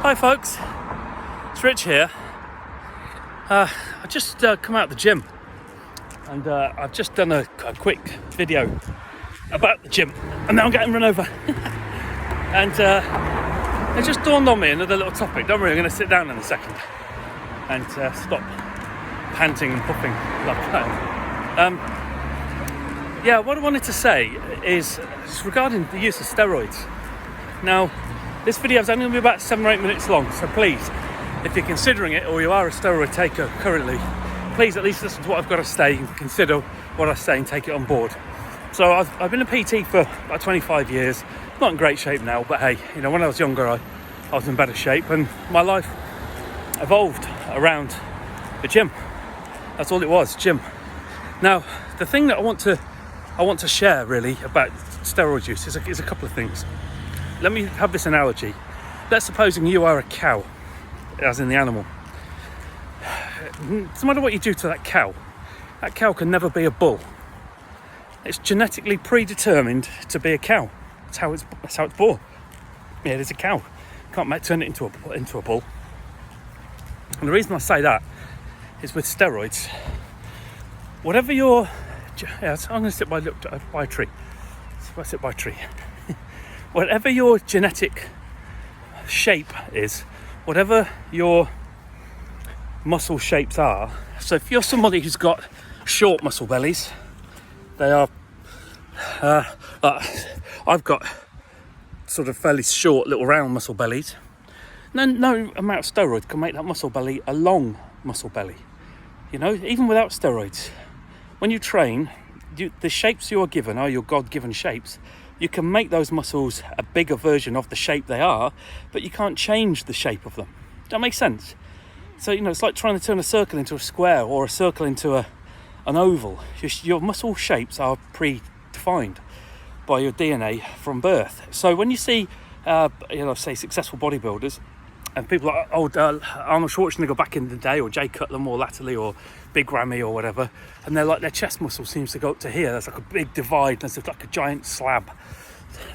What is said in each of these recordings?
Hi folks, it's Rich here. I just come out of the gym and I've just done a quick video about the gym and now I'm getting run over. And it just dawned on me another little topic. Don't worry, I'm going to sit down in a second and stop panting and puffing like that. Yeah, what I wanted to say is regarding the use of steroids. Now, this video is only going to be about 7 or 8 minutes long, so please, if you're considering it or you are a steroid taker currently, please at least listen to what I've got to say and consider what I say and take it on board. So I've been a PT for about 25 years, not in great shape now, but hey, you know, when I was younger I was in better shape and my life evolved around the gym. That's all it was, gym. Now, the thing that I want to share really about steroid use is a couple of things. Let me have this analogy. Let's supposing you are a cow, as in the animal. No matter what you do to that cow can never be a bull. It's genetically predetermined to be a cow. That's how it's born. Yeah, it is a cow. You can't turn it into a bull. And the reason I say that is with steroids. Whatever your... Yeah, so I'm going to sit by a tree. So I sit by a tree. Whatever your genetic shape is, whatever your muscle shapes are, so if you're somebody who's got short muscle bellies, they are, I've got sort of fairly short little round muscle bellies, then no amount of steroid can make that muscle belly a long muscle belly. You know, even without steroids, when you train, the shapes you are given are your God-given shapes. You can make those muscles a bigger version of the shape they are, but you can't change the shape of them. Does that make sense? So, you know, it's like trying to turn a circle into a square or a circle into an oval. Your muscle shapes are predefined by your DNA from birth. So when you see, say successful bodybuilders, and people like Arnold Schwarzenegger back in the day, or Jay Cutler more latterly, or Big Ramy or whatever, and they're like, their chest muscle seems to go up to here. There's like a big divide. There's like a giant slab.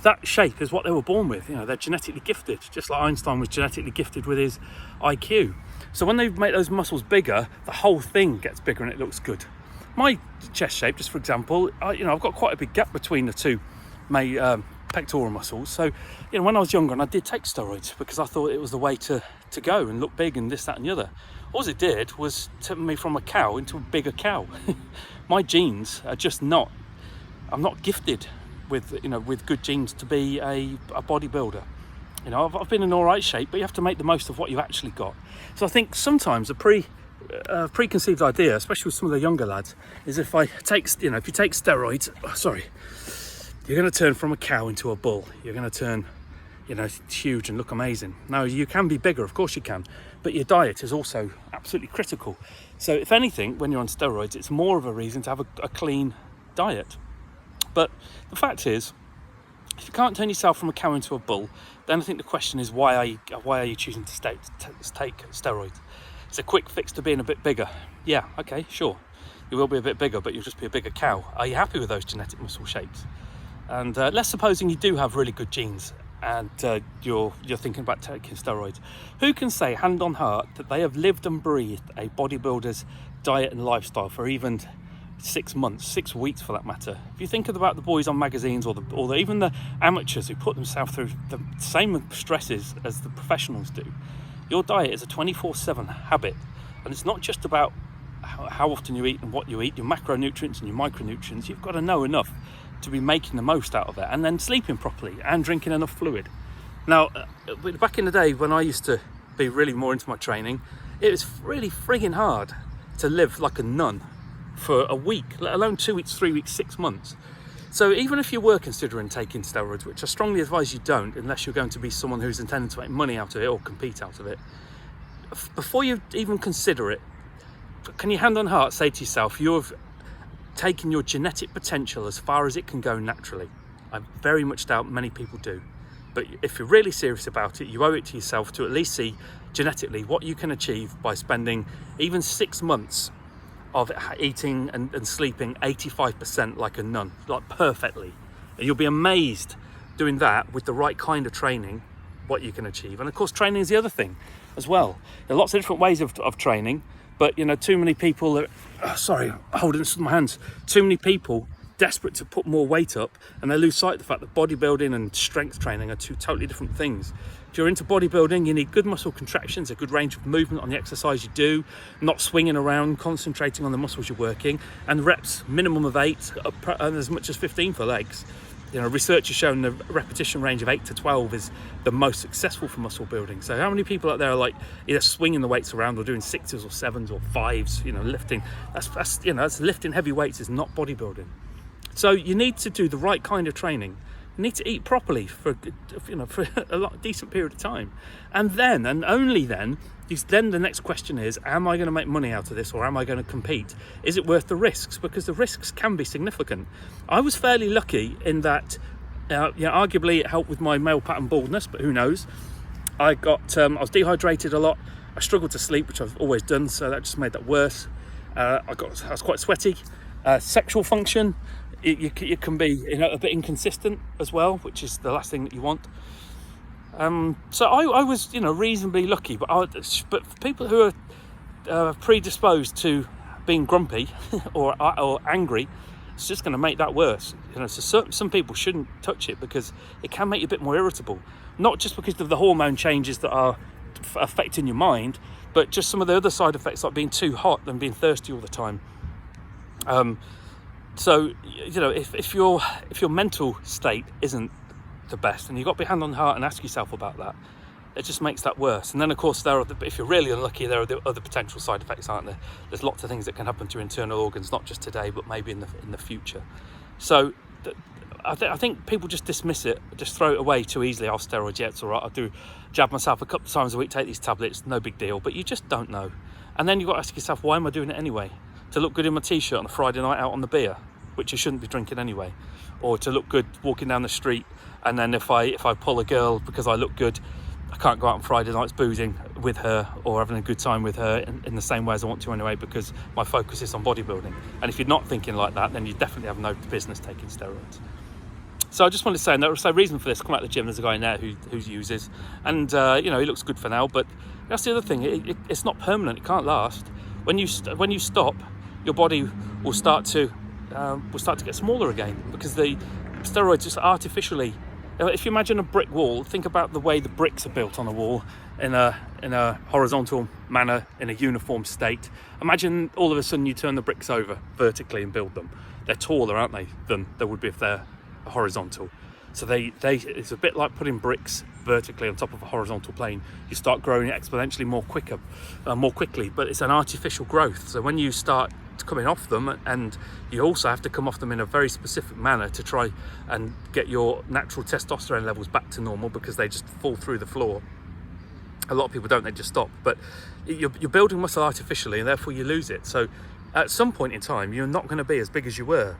That shape is what they were born with. You know, they're genetically gifted, just like Einstein was genetically gifted with his IQ. So when they make those muscles bigger, the whole thing gets bigger and it looks good. My chest shape, just for example, I've got quite a big gap between the two pectoral muscles. So, you know, when I was younger and I did take steroids because I thought it was the way to go and look big and this, that and the other. All it did was turn me from a cow into a bigger cow. My genes are just not, I'm not gifted with good genes to be a bodybuilder. You know, I've been in all right shape, but you have to make the most of what you've actually got. So I think sometimes a preconceived idea, especially with some of the younger lads, is if you take steroids, you're going to turn from a cow into a bull. You're going to turn, huge and look amazing. Now, you can be bigger, of course you can, but your diet is also absolutely critical. So if anything, when you're on steroids, it's more of a reason to have a clean diet. But the fact is, if you can't turn yourself from a cow into a bull, then I think the question is, why are you choosing to take steroids? It's a quick fix to being a bit bigger. Yeah, okay, sure. You will be a bit bigger, but you'll just be a bigger cow. Are you happy with those genetic muscle shapes? And let's supposing you do have really good genes and you're thinking about taking steroids. Who can say, hand on heart, that they have lived and breathed a bodybuilder's diet and lifestyle for even 6 months, 6 weeks for that matter? If you think about the boys on magazines or even the amateurs who put themselves through the same stresses as the professionals do, your diet is a 24/7 habit, and it's not just about how often you eat and what you eat, your macronutrients and your micronutrients. You've got to know enough to be making the most out of it, and then sleeping properly and drinking enough fluid. Now, back in the day when I used to be really more into my training, it was really frigging hard to live like a nun for a week, let alone 2 weeks, 3 weeks, 6 months. So even if you were considering taking steroids, which I strongly advise you don't, unless you're going to be someone who's intending to make money out of it or compete out of it, before you even consider it, can you hand on heart say to yourself, you've taken your genetic potential as far as it can go naturally? I very much doubt many people do. But if you're really serious about it, you owe it to yourself to at least see genetically what you can achieve by spending even 6 months of eating and sleeping 85% like a nun, like perfectly. And you'll be amazed doing that with the right kind of training what you can achieve. And of course, training is the other thing as well. There are lots of different ways of training, but too many people sorry, holding this with my hands. Too many people desperate to put more weight up, and they lose sight of the fact that bodybuilding and strength training are two totally different things. If you're into bodybuilding, you need good muscle contractions, a good range of movement on the exercise you do, not swinging around, concentrating on the muscles you're working, and reps minimum of 8 and as much as 15 for legs. Research has shown the repetition range of 8 to 12 is the most successful for muscle building. So how many people out there are like either swinging the weights around or doing 6s or 7s or 5s, lifting? That's lifting heavy weights is not bodybuilding. So you need to do the right kind of training. You need to eat properly for a decent period of time. And then, and only then, then the next question is, am I going to make money out of this, or am I going to compete? Is it worth the risks? Because the risks can be significant. I was fairly lucky in that, arguably it helped with my male pattern baldness, but who knows? I was dehydrated a lot. I struggled to sleep, which I've always done, so that just made that worse. I was quite sweaty. Sexual function, you can be a bit inconsistent as well, which is the last thing that you want. So I was reasonably lucky, but for people who are predisposed to being grumpy or angry, it's just going to make that worse. So some people shouldn't touch it because it can make you a bit more irritable, not just because of the hormone changes that are affecting your mind, but just some of the other side effects, like being too hot and being thirsty all the time. So if your mental state isn't the best, and you've got to be hand on heart and ask yourself about that, it just makes that worse. And then of course if you're really unlucky, there are the other potential side effects, aren't there? There's lots of things that can happen to your internal organs, not just today but maybe in the future. So I think people just dismiss it, just throw it away too easily. Steroids, yeah, it's all right, I'll jab myself a couple of times a week, take these tablets, no big deal. But you just don't know. And then you've got to ask yourself, why am I doing it anyway? To look good in my t-shirt on a Friday night out on the beer, which you shouldn't be drinking anyway, or to look good walking down the street, and then if I pull a girl because I look good, I can't go out on Friday nights boozing with her or having a good time with her in the same way as I want to anyway, because my focus is on bodybuilding. And if you're not thinking like that, then you definitely have no business taking steroids. So I just wanted to say, and there was a reason for this. Come out of the gym, there's a guy in there who uses, and he looks good for now, but that's the other thing, it's not permanent, it can't last. When you stop, your body will start to get smaller again, because the steroids just artificially. If you imagine a brick wall, think about the way the bricks are built on a wall in a horizontal manner, in a uniform state. Imagine all of a sudden you turn the bricks over vertically and build them. They're taller, aren't they, than they would be if they're horizontal. So it's a bit like putting bricks vertically on top of a horizontal plane. You start growing exponentially more quickly, but it's an artificial growth. So when you start coming off them, and you also have to come off them in a very specific manner to try and get your natural testosterone levels back to normal, because they just fall through the floor. A lot of people don't, they just stop. But you're building muscle artificially, and therefore you lose it. So at some point in time, you're not going to be as big as you were.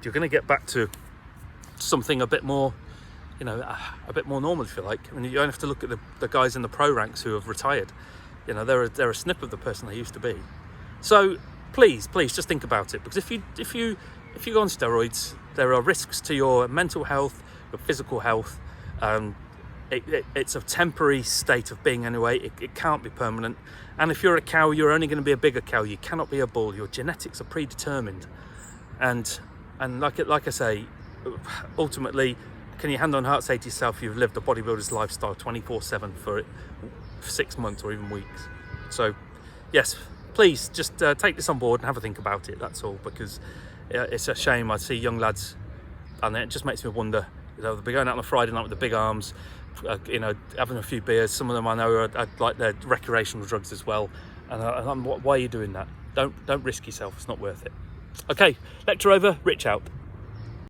You're going to get back to something a bit more, a bit more normal, if you like. I mean, you don't have to look at the guys in the pro ranks who have retired. They're a snip of the person they used to be. So please just think about it, because if you go on steroids, there are risks to your mental health, your physical health. It's a temporary state of being anyway. It can't be permanent. And if you're a cow, you're only going to be a bigger cow. You cannot be a bull. Your genetics are predetermined. And like I say, ultimately, can you hand on heart say to yourself, you've lived a bodybuilder's lifestyle 24/7 for 6 months or even weeks? So yes, please just take this on board and have a think about it, that's all, because it's a shame. I see young lads, and it just makes me wonder, they'll be going out on a Friday night with the big arms, having a few beers. Some of them I know are like they're recreational drugs as well, and why are you doing that? Don't risk yourself, it's not worth it. Okay, lecture over, Rich out.